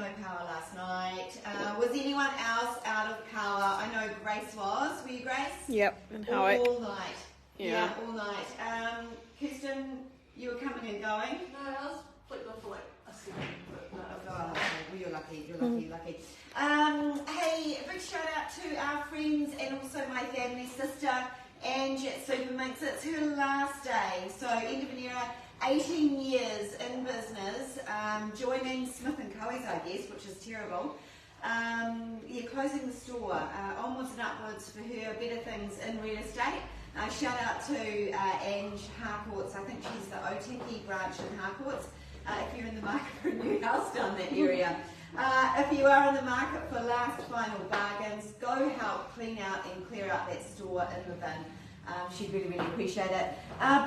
no power last night. Was anyone else out of power? I know Grace was. Were you, Grace? Yep. And how all night. Yeah. All night. Kirsten, you were coming and going? No, I was flipped off for like a second. But no. Oh, well, you're lucky. You're lucky. Hey, a big shout out to our friends and also my family sister, Ange at Superminx. It's her last day. So end of an era, 18 years in business, joining Smith & Co's, I guess, which is terrible. Closing the store, onwards and upwards for her, better things in real estate. Shout out to Ange Harcourts. I think she's the Otiki branch in Harcourts. If you're in the market for a new house down that area. If you are in the market for last final bargains, go help clean out and clear out that store in the bin. She'd really, really appreciate it.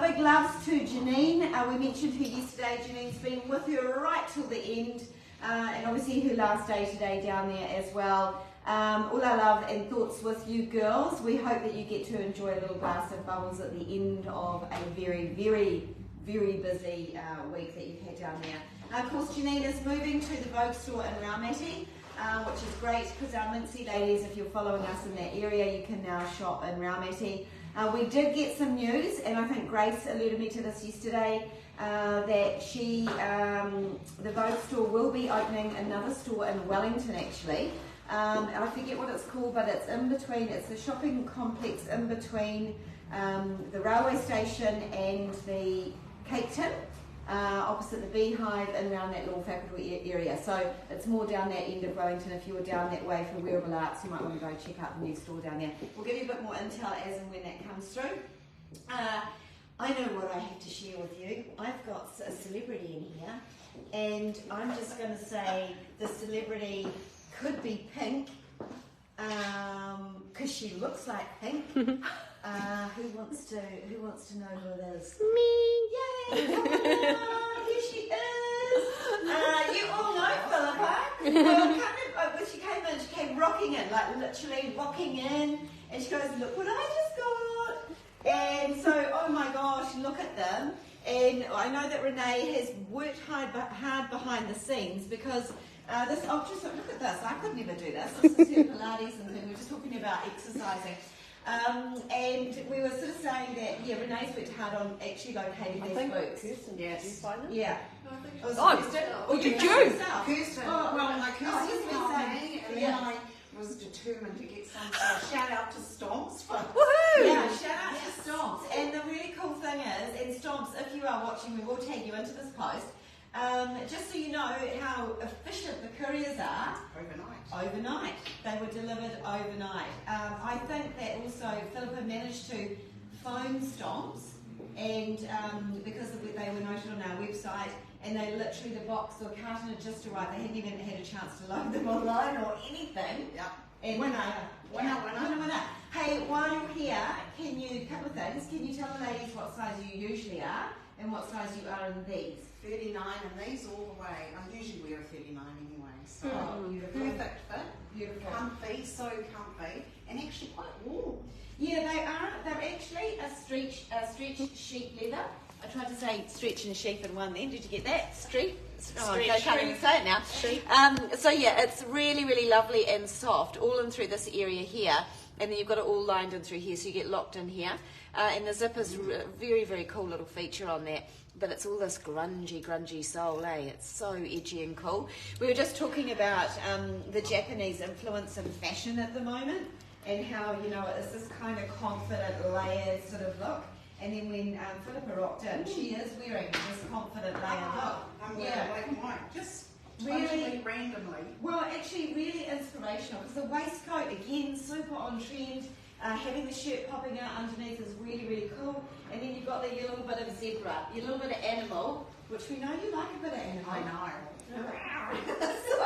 Big loves to Janine. We mentioned her yesterday. Janine's been with her right till the end. And obviously her last day today down there as well. All our love and thoughts with you girls. We hope that you get to enjoy a little glass of bubbles at the end of a very, very, very busy week that you've had down there. Of course, Janine is moving to the Vogue store in Raumati, which is great because our Minxie ladies, if you're following us in that area, you can now shop in Raumati. We did get some news, and I think Grace alerted me to this yesterday, that the Vogue store will be opening another store in Wellington actually. I forget what it's called, but it's in between, it's the shopping complex in between the railway station and the Cape Tin, opposite the Beehive and around that little faculty area. So it's more down that end of Wellington. If you were down that way for wearable arts, you might want to go check out the new store down there. We'll give you a bit more intel as and when that comes through. I know what I have to share with you. I've got a celebrity in here, and I'm just going to say the celebrity could be Pink, because she looks like Pink. Who wants to know who it is? Me. Yay! Come on, here she is. You all know Phylippa. Well, she came rocking in, like literally rocking in, and she goes, "Look what I just got!" And so, oh my gosh, look at them. And I know that Renee has worked hard behind the scenes because look at this. I could never do this. This is her Pilates and thing. We're just talking about exercising. And we were sort of saying that, Renee's worked hard on actually locating these boots. Kirsten, yes. Did you find them? Yeah. No, I think It was Kirsten. Oh, Did you? Kirsten. Kirsten told me, and then I was determined to get some. So shout out to Stompz for. Woohoo! Yeah, shout out to Stompz. And the really cool thing is, and Stompz, if you are watching, we will tag you into this post. Just so you know how efficient the couriers are. Overnight. They were delivered overnight. I think that also Phylippa managed to phone Stompz, and because they were noted on our website, and they literally, the box or carton had just arrived. They hadn't even had a chance to load them online or anything. Yeah. And winner. Hey, while you're here, couple of things. Can you tell the ladies what size you usually are and what size you are in these? 39 and these all the way. I usually wear a 39 anyway. So perfect fit. Beautiful. Comfy, so comfy, and actually quite warm. Yeah, they are. They're actually a stretched sheep leather. I tried to say stretch and a sheep in one then. Did you get that? Stretch. Oh, I can't even say it now. So yeah, it's really, really lovely and soft, all in through this area here. And then you've got it all lined in through here, so you get locked in here. And the zip is a very, very cool little feature on that. But it's all this grungy soul, eh? It's so edgy and cool. We were just talking about the Japanese influence in fashion at the moment, and how, it's this kind of confident, layered sort of look. And then when Phylippa rocked in, she is wearing this confident, layered look. I'm wearing black and white, just really randomly. Well, actually really inspirational, because the waistcoat, again, super on trend. Having the shirt popping out underneath is really, really cool. And then you've got your little bit of zebra, your little bit of animal, which we know you like a bit of animal. I know. So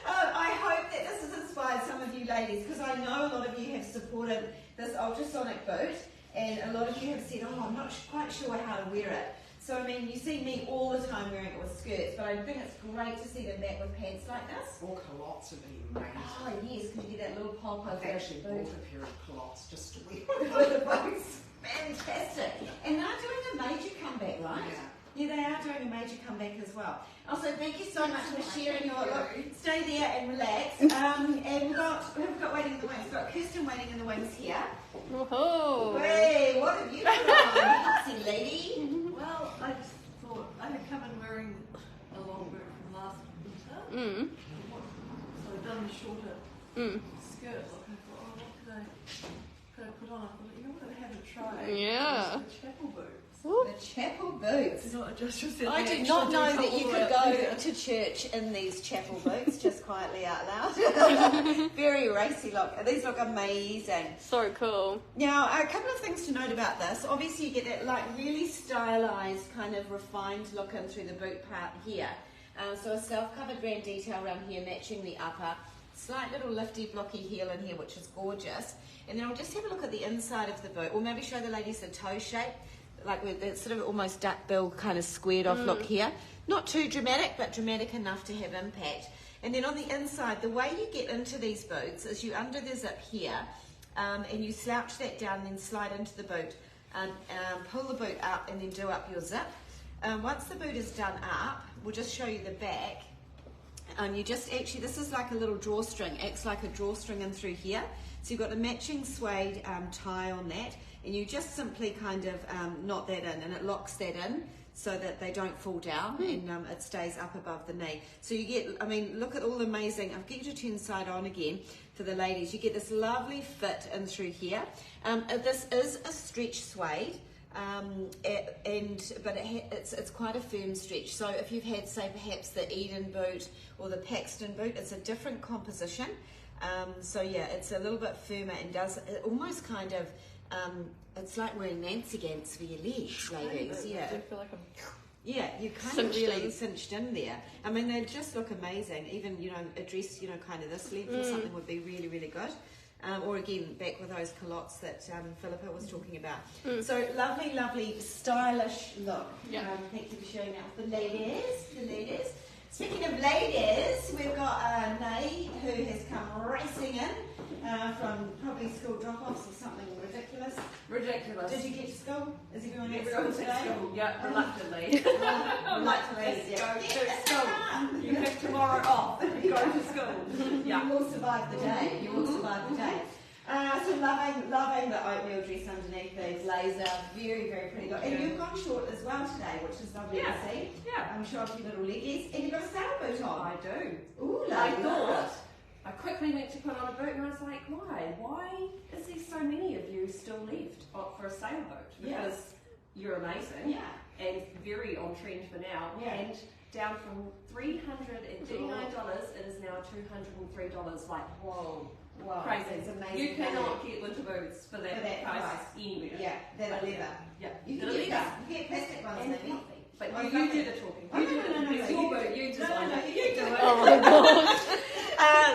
I hope that this has inspired some of you ladies, because I know a lot of you have supported this ultrasonic boot, and a lot of you have said, oh, I'm not quite sure how to wear it. So, I mean, you see me all the time wearing it with skirts, but I think it's great to see them back with pants like this. Or culottes would be amazing. Oh, yes, because you get that little pop over I've actually the boot. bought a pair of culottes just to wear. With the boots. Fantastic. And they're doing a major comeback, right? Yeah. Yeah, they are doing a major comeback as well. Also, thank you so much for sharing your look. Stay there and relax. And we've got waiting in the wings. We've got Kirsten waiting in the wings here. Whoa. Hey, what have you got on, Minxie lady? Well, I just thought I had come in wearing a long boot from last winter. So I've done the shorter skirt look. I thought, oh, what could I put on? I thought, you know what, I haven't tried. Yeah. The chapel boots. The chapel boots. Not just I did not know that you could go to church in these chapel boots, just quietly out loud. Very racy look. These look amazing. So cool. Now, a couple of things to note about this. Obviously, you get that like really stylized, kind of refined look in through the boot part here. So a self-covered brand detail around here, matching the upper. Slight little lifty, blocky heel in here, which is gorgeous. And then I'll just have a look at the inside of the boot. Or maybe show the ladies the toe shape. Like with that sort of almost duck bill kind of squared off look here. Not too dramatic, but dramatic enough to have impact. And then on the inside, the way you get into these boots is you undo the zip here, and you slouch that down and then slide into the boot. Pull the boot up and then do up your zip. Once the boot is done up, we'll just show you the back. You just actually, this is like a little drawstring, acts like a drawstring in through here. So you've got a matching suede tie on that. And you just simply kind of knot that in, and it locks that in so that they don't fall down, and it stays up above the knee. So you get, I mean, look at all the amazing, I'll get you to turn side on again for the ladies. You get this lovely fit in through here. This is a stretch suede, but it's quite a firm stretch. So if you've had, say, perhaps the Eden boot or the Paxton boot, it's a different composition. So yeah, it's a little bit firmer and does it almost kind of, it's like wearing Nancy Gants for your legs, ladies. Yeah, I feel like I'm... Yeah, you kind of really cinched in there. I mean, they just look amazing. Even, you know, a dress, you know, kind of this length or something would be really, really good. Or again, back with those culottes that Phylippa was talking about. So lovely, lovely, stylish look. Yeah. Thank you for sharing that with the ladies. The ladies. Speaking of ladies, we've got Nay, who has come racing in from probably school drop-offs or something ridiculous. Ridiculous. Did you get to school? Is everyone at school Everyone's today? at school. Yeah, reluctantly. Reluctantly, Go to school. You have tomorrow off. Go to school. Yeah. You will survive the day. You will survive the day. So loving the oatmeal dress underneath these laser, very, very pretty look. And you've gone short as well today, which is lovely to see. Yeah. I'm sure of your little leggies. And you've got a sail boot on. I do. Ooh, I lovely. thought. I quickly went to put on a boot and I was like, why? Why is there so many of you still left for a sailboat? Because you're amazing. Yeah. And very on trend for now. Yeah. And down from $339, it is now $203. Like, whoa. Wow, Crazy. it's amazing. You cannot get winter boots for that price anywhere. Yeah, that are leather. Yeah. You can get that. You get plastic ones, And maybe. healthy. But Oh, you lovely. do the talking. Oh, You do no, it. It's your boot. You design it. You do it. Oh my god.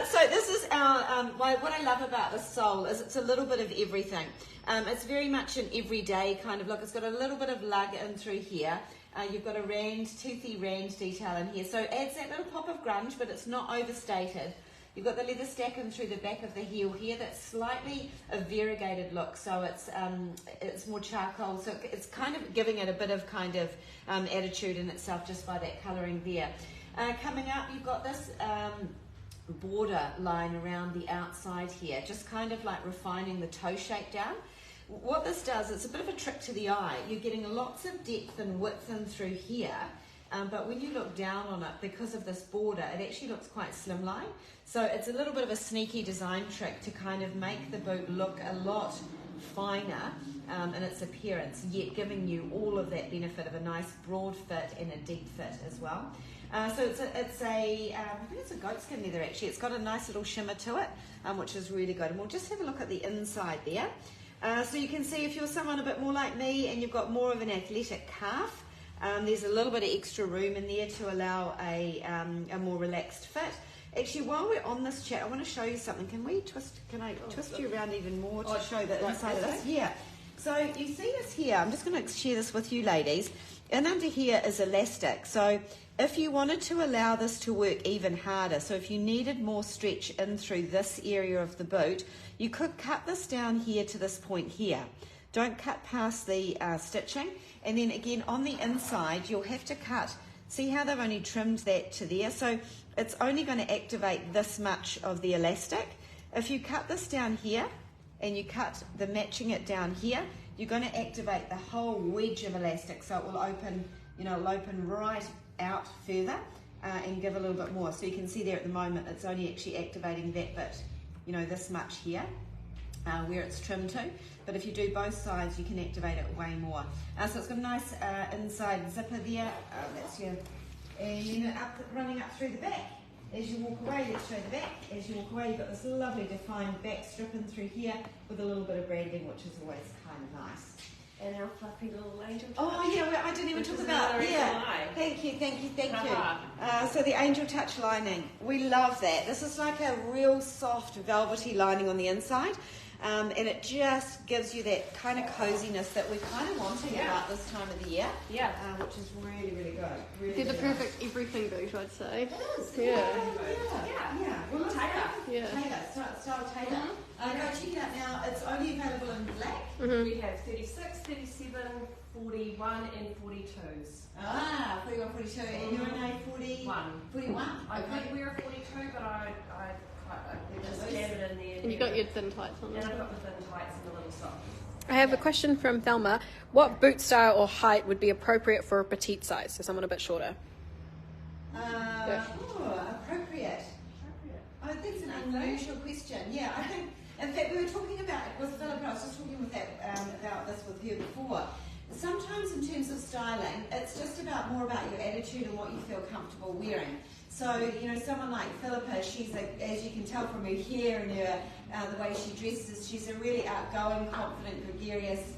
So this is our, what I love about the sole is it's a little bit of everything. It's very much an everyday kind of look. It's got a little bit of lug in through here. You've got a toothy rand detail in here. So it adds that little pop of grunge, but it's not overstated. You've got the leather stack in through the back of the heel here. That's slightly a variegated look, so it's more charcoal. So it's kind of giving it a bit of kind of attitude in itself just by that colouring there. Coming up, you've got this border line around the outside here, just kind of like refining the toe shape down. What this does, it's a bit of a trick to the eye. You're getting lots of depth and width in through here. But when you look down on it, because of this border, it actually looks quite slimline. So it's a little bit of a sneaky design trick to kind of make the boot look a lot finer in its appearance, yet giving you all of that benefit of a nice broad fit and a deep fit as well. So I think it's a goatskin leather actually. It's got a nice little shimmer to it, which is really good. And we'll just have a look at the inside there. So you can see if you're someone a bit more like me and you've got more of an athletic calf, there's a little bit of extra room in there to allow a more relaxed fit. Actually, while we're on this chat, I want to show you something. Can I twist you around even more to show the inside of this? Yeah. So you see this here. I'm just going to share this with you, ladies. And under here is elastic. So if you wanted to allow this to work even harder, so if you needed more stretch in through this area of the boot, you could cut this down here to this point here. Don't cut past the stitching. And then again, on the inside, you'll have to cut. See how they've only trimmed that to there? So it's only going to activate this much of the elastic. If you cut this down here, and you cut the matching it down here, you're going to activate the whole wedge of elastic. So it will open, it'll open right out further and give a little bit more. So you can see there at the moment, it's only actually activating that bit, this much here. Where it's trimmed to, but if you do both sides you can activate it way more. So it's got a nice inside zipper there, that's your, and then running up through the back. As you walk away, let's show the back. As you walk away, you've got this lovely defined back strip in through here with a little bit of branding, which is always kind of nice. And our fluffy little angel touch. Oh yeah, well, I didn't even talk about Thank you. So the angel touch lining, we love that. This is like a real soft velvety lining on the inside. And it just gives you that kind of coziness that we're kind of wanting about this time of the year. Yeah. Which is really, really good. Really, They're the perfect everything boot, I'd say. It is. Yeah. Well, Taylor. Style Taylor. Go check it out now. It's only available in black. We have 36, 37, 41 and 42s. 41, 42. And you're in a 41. 41. I could wear a 42, but I just jam it in there. And you got your thin tights on. And I've got the thin tights and the little socks. I have a question from Thelma. What boot style or height would be appropriate for a petite size, so someone a bit shorter? Appropriate. Oh, that's an unusual question. Yeah, I think, in fact, we were talking about it with Phylippa. I was just talking with about this with her before. Sometimes in terms of styling, it's just more about your attitude and what you feel comfortable wearing. So, someone like Phylippa, she's as you can tell from her hair and her, the way she dresses, she's a really outgoing, confident, gregarious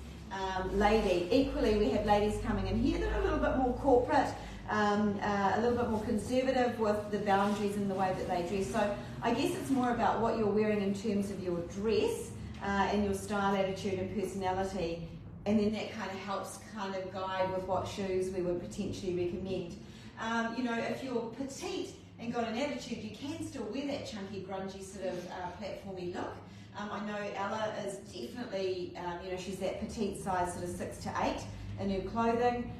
lady. Equally, we have ladies coming in here that are a little bit more corporate, a little bit more conservative with the boundaries and the way that they dress. So I guess it's more about what you're wearing in terms of your dress and your style, attitude and personality, and then that kind of helps kind of guide with what shoes we would potentially recommend. If you're petite and got an attitude, you can still wear that chunky, grungy sort of platformy look. I know Ella is definitely, she's that petite size, sort of 6 to 8 in her clothing,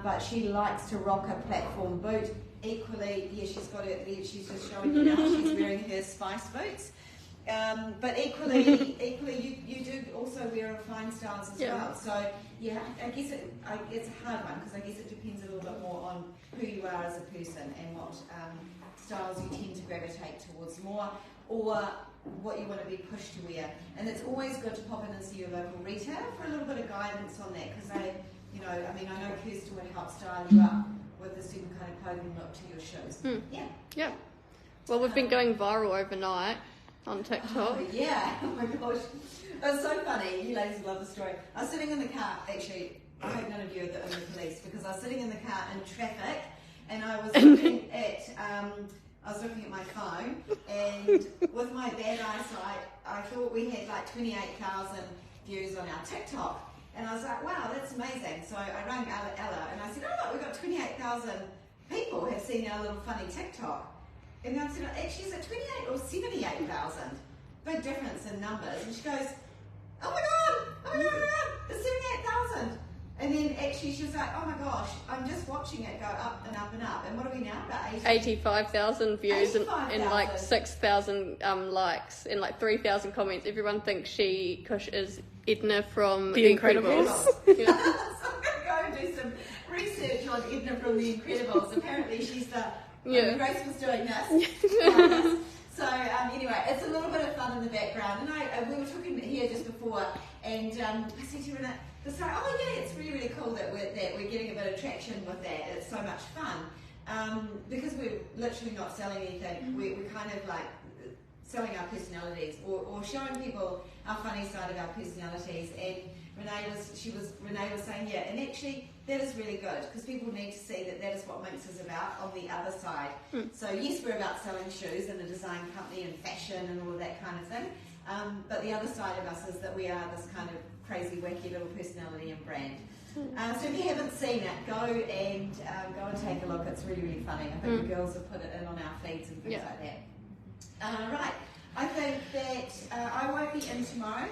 but she likes to rock a platform boot. Equally, she's got it. She's just showing you now. She's wearing her Spice boots. But equally, you do also wear fine styles as well. So I guess it's a hard one because I guess it depends a little bit more on who you are as a person and what styles you tend to gravitate towards more, or what you want to be pushed to wear. And it's always good to pop in and see your local retailer for a little bit of guidance on that, because they, I know Kirsten would help style you up with a certain kind of clothing look to your shoes. Yeah. Well, we've been going viral overnight on TikTok. Oh my gosh. It was so funny. You ladies will love the story. I was sitting in the car, actually, I hope none of you are in the police, because I was sitting in the car in traffic and I was looking at my phone, and with my bad eyesight, I thought we had like 28,000 views on our TikTok. And I was like, wow, that's amazing. So I rang Ella and I said, oh look, we've got 28,000 people have seen our little funny TikTok. And I said, actually, is it 28 or 78,000? Big difference in numbers. And she goes, oh my God, it's 78,000. And then actually she was like, oh my gosh, I'm just watching it go up and up and up. And what are we now, about 85,000 views 85,000. and like 6,000 likes and like 3,000 comments. Everyone thinks Kush is Edna from The Incredibles. So I'm going to go and do some research on Edna from The Incredibles. Apparently she's the... Grace was doing this. So anyway, it's a little bit of fun in the background, and we were talking here just before, and I said to Renee, it's like, oh yeah, it's really, really cool that we're getting a bit of traction with that. It's so much fun because we're literally not selling anything. We're kind of like selling our personalities or showing people our funny side of our personalities. And Renee was saying, yeah, and actually that is really good because people need to see that is what Minx is about on the other side. So yes, we're about selling shoes and a design company and fashion and all of that kind of thing. But the other side of us is that we are this kind of crazy, wacky little personality and brand. So if you haven't seen it, go and take a look. It's really, really funny. I think the girls have put it in on our feeds and things like that. Right. I think that I won't be in tomorrow.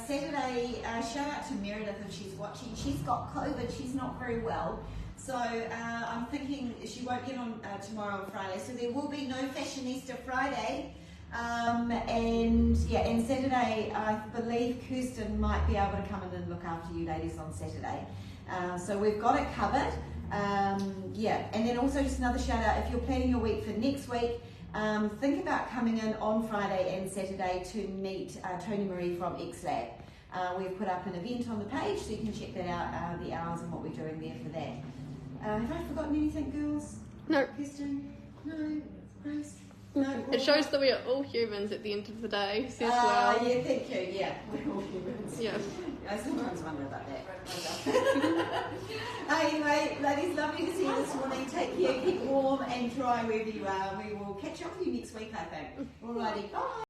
Saturday, shout out to Meredith if she's watching. She's got COVID, she's not very well. So I'm thinking she won't get on tomorrow and Friday. So there will be no Fashionista Friday. And Saturday, I believe Kirsten might be able to come in and look after you ladies on Saturday. So we've got it covered. And then also just another shout out, if you're planning your week for next week, think about coming in on Friday and Saturday to meet Tony Marie from X-Lab. We've put up an event on the page, so you can check that out, the hours and what we're doing there for that. Have I forgotten anything, girls? No. Kirsten? No? Grace? No? It shows that we are all humans at the end of the day, says well. Yeah, thank you. Yeah, we're all humans. Yeah. I sometimes wonder about that. Anyway, ladies, lovely to see you this morning. Take care, keep warm and dry wherever you are. We will catch up with you next week, I think. Alrighty, bye.